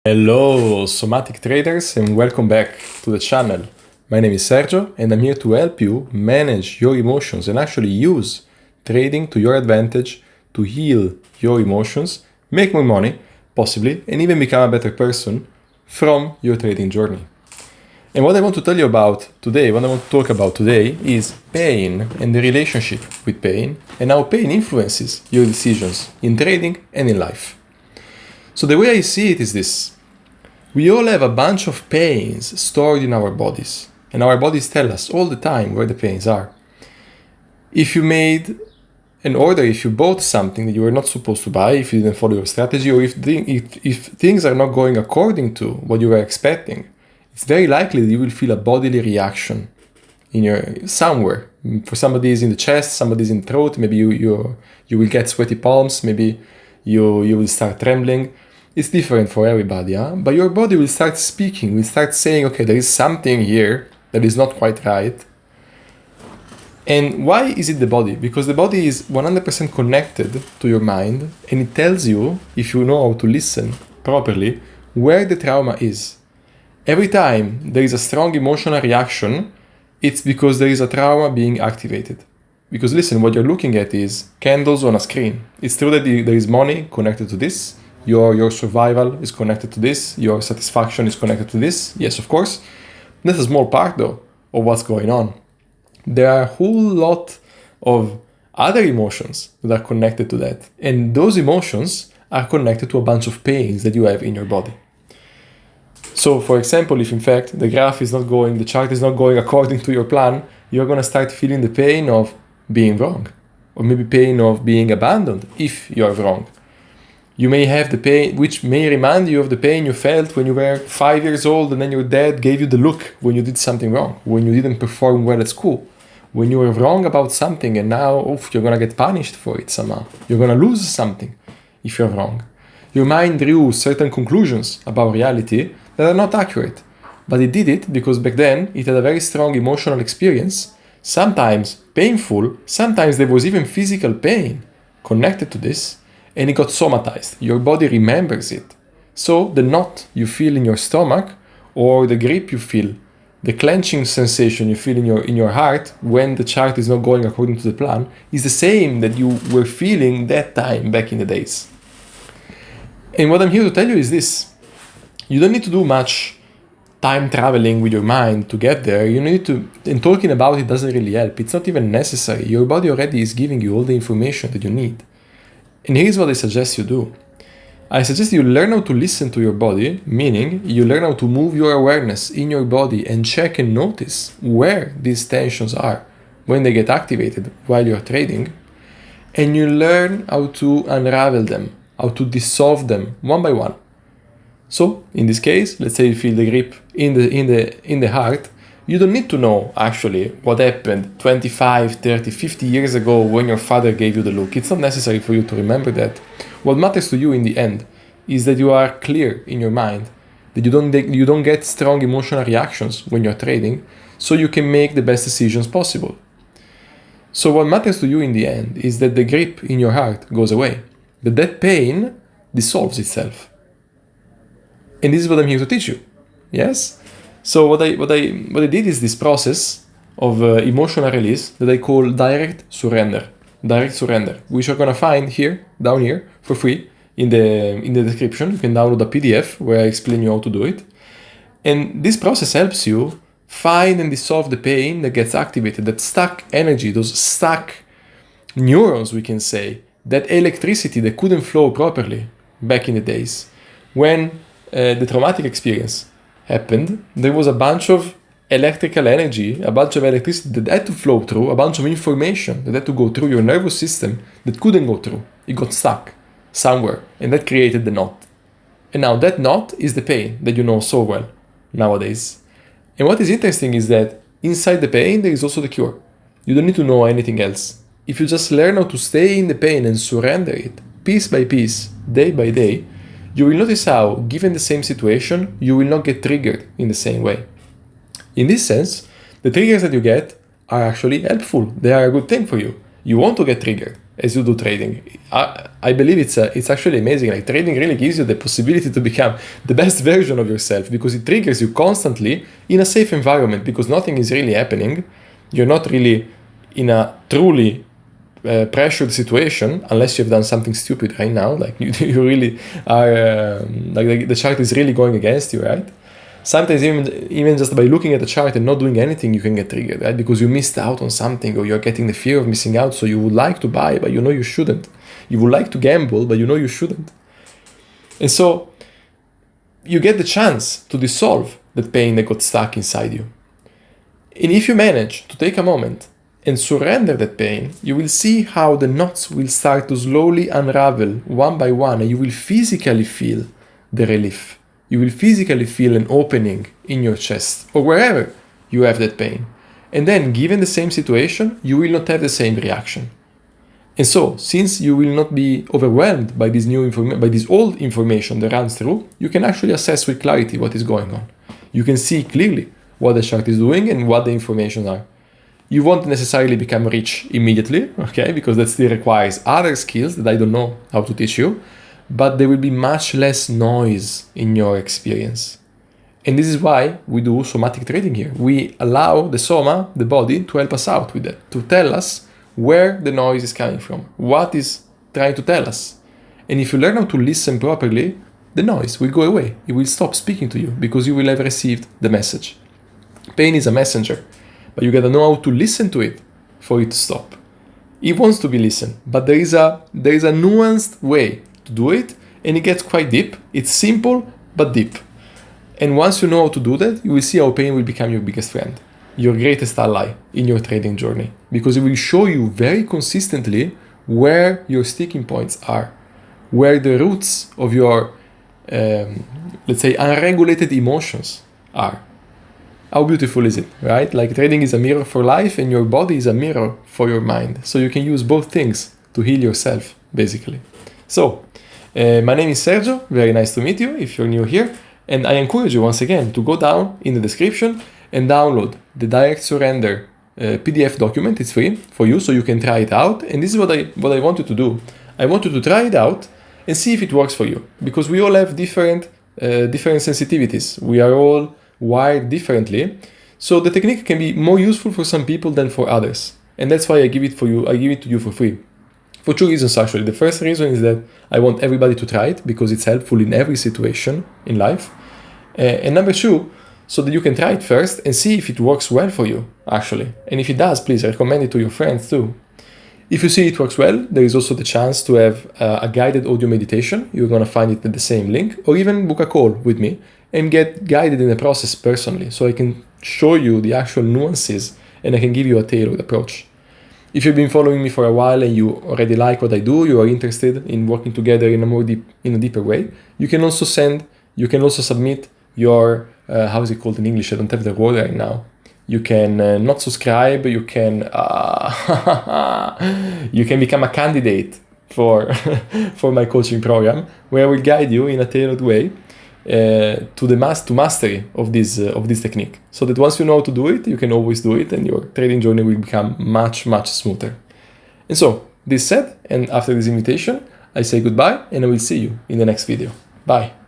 Hello, somatic traders, and welcome back to the channel. My name is Sergio, and I'm here to help you manage your emotions and actually use trading to your advantage to heal your emotions, make more money, possibly, and even become a better person from your trading journey. And what I want to tell you about today, what I want to talk about today is pain and the relationship with pain and how pain influences your decisions in trading and in life. So the way I see it is this. We all have a bunch of pains stored in our bodies, and our bodies tell us all the time where the pains are. If you made an order, if you bought something that you were not supposed to buy, if you didn't follow your strategy, or if things are not going according to what you were expecting, it's very likely that you will feel a bodily reaction in somewhere. For somebody is in the chest, somebody is in the throat, maybe you will get sweaty palms, maybe you will start trembling. It's different for everybody, but your body will start speaking, will start saying, okay, there is something here that is not quite right. And why is it the body? Because the body is 100% connected to your mind, and it tells you, if you know how to listen properly, where the trauma is. Every time there is a strong emotional reaction, it's because there is a trauma being activated. Because listen, what you're looking at is candles on a screen. It's true that there is money connected to this. Your survival is connected to this. Your satisfaction is connected to this. Yes, of course. That's a small part, though, of what's going on. There are a whole lot of other emotions that are connected to that. And those emotions are connected to a bunch of pains that you have in your body. So, for example, if in fact the chart is not going according to your plan, you're going to start feeling the pain of being wrong, or maybe pain of being abandoned if you're wrong. You may have the pain, which may remind you of the pain you felt when you were 5 years old and then your dad gave you the look when you did something wrong, when you didn't perform well at school, when you were wrong about something and now you're going to get punished for it somehow. You're going to lose something if you're wrong. Your mind drew certain conclusions about reality that are not accurate, but it did it because back then it had a very strong emotional experience, sometimes painful, sometimes there was even physical pain connected to this. And it got somatized. Your body remembers it. So the knot you feel in your stomach, or the grip you feel, the clenching sensation you feel in your heart when the chart is not going according to the plan, is the same that you were feeling that time back in the days. And what I'm here to tell you is this. You don't need to do much time traveling with your mind to get there. You need to, and talking about it doesn't really help. It's not even necessary. Your body already is giving you all the information that you need. And here's what I suggest you do. I suggest you learn how to listen to your body, meaning you learn how to move your awareness in your body and check and notice where these tensions are when they get activated while you're trading. And you learn how to unravel them, how to dissolve them one by one. So in this case, let's say you feel the grip in the heart. You don't need to know actually what happened 25, 30, 50 years ago when your father gave you the look. It's not necessary for you to remember that. What matters to you in the end is that you are clear in your mind, that you don't get strong emotional reactions when you're trading, so you can make the best decisions possible. So what matters to you in the end is that the grip in your heart goes away, that pain dissolves itself. And this is what I'm here to teach you. Yes? So what I did is this process of emotional release that I call direct surrender, which you're gonna find down here for free in the description. You can download a PDF where I explain you how to do it. And this process helps you find and dissolve the pain that gets activated, that stuck energy, those stuck neurons, we can say, that electricity that couldn't flow properly back in the days when the traumatic experience happened. There was a bunch of electrical energy, a bunch of electricity that had to flow through, a bunch of information that had to go through your nervous system that couldn't go through. It got stuck somewhere, and that created the knot. And now that knot is the pain that you know so well nowadays. And what is interesting is that inside the pain, there is also the cure. You don't need to know anything else. If you just learn how to stay in the pain and surrender it, piece by piece, day by day, you will notice how, given the same situation, you will not get triggered in the same way. In this sense, the triggers that you get are actually helpful. They are a good thing for you. You want to get triggered. as you do trading. I believe it's actually amazing. Like, trading really gives you the possibility to become the best version of yourself, because it triggers you constantly in a safe environment, because nothing is really happening. You're not really in a truly pressured situation, unless you've done something stupid right now, like you really are, like the chart is really going against you, right? Sometimes even just by looking at the chart and not doing anything, you can get triggered, right? Because you missed out on something, or you're getting the fear of missing out, so you would like to buy, but you know you shouldn't. You would like to gamble, but you know you shouldn't. And so you get the chance to dissolve that pain that got stuck inside you. And if you manage to take a moment and surrender that pain, you will see how the knots will start to slowly unravel one by one, and you will physically feel the relief. You will physically feel an opening in your chest or wherever you have that pain. And then, given the same situation, you will not have the same reaction. And so, since you will not be overwhelmed by this by this old information that runs through, you can actually assess with clarity what is going on. You can see clearly what the chart is doing and what the information are. You won't necessarily become rich immediately, okay, because that still requires other skills that I don't know how to teach you, but there will be much less noise in your experience. And this is why we do somatic trading here. We allow the soma, the body, to help us out with that, to tell us where the noise is coming from, what is trying to tell us. And if you learn how to listen properly, the noise will go away. It will stop speaking to you because you will have received the message. Pain is a messenger, but you gotta know how to listen to it for it to stop. It wants to be listened, but there is a nuanced way to do it, and it gets quite deep. It's simple but deep. And once you know how to do that, you will see how pain will become your biggest friend, your greatest ally in your trading journey, because it will show you very consistently where your sticking points are, where the roots of your, let's say, unregulated emotions are. How beautiful is it, right? Like, trading is a mirror for life, and your body is a mirror for your mind. So you can use both things to heal yourself, basically. So, my name is Sergio. Very nice to meet you if you're new here. And I encourage you once again to go down in the description and download the Direct Surrender PDF document. It's free for you, so you can try it out. And this is what I want you to do. I want you to try it out and see if it works for you, because we all have different sensitivities. We are all wired differently, so the technique can be more useful for some people than for others, and that's why I give it to you for free, for two reasons actually. The first reason is that I want everybody to try it because it's helpful in every situation in life, and number two, so that you can try it first and see if it works well for you actually, and if it does, please recommend it to your friends too. If you see it works well, there is also the chance to have a guided audio meditation. You're going to find it at the same link, or even book a call with me and get guided in the process personally, so I can show you the actual nuances and I can give you a tailored approach. If you've been following me for a while and you already like what I do, you are interested in working together in a deeper way, you can also submit your, how is it called in English? I don't have the word right now. You can not subscribe, you can become a candidate for my coaching program, where I will guide you in a tailored way to mastery of this technique, so that once you know how to do it, you can always do it, and your trading journey will become much smoother. And so, this said, and after this invitation, I say goodbye, and I will see you in the next video. Bye.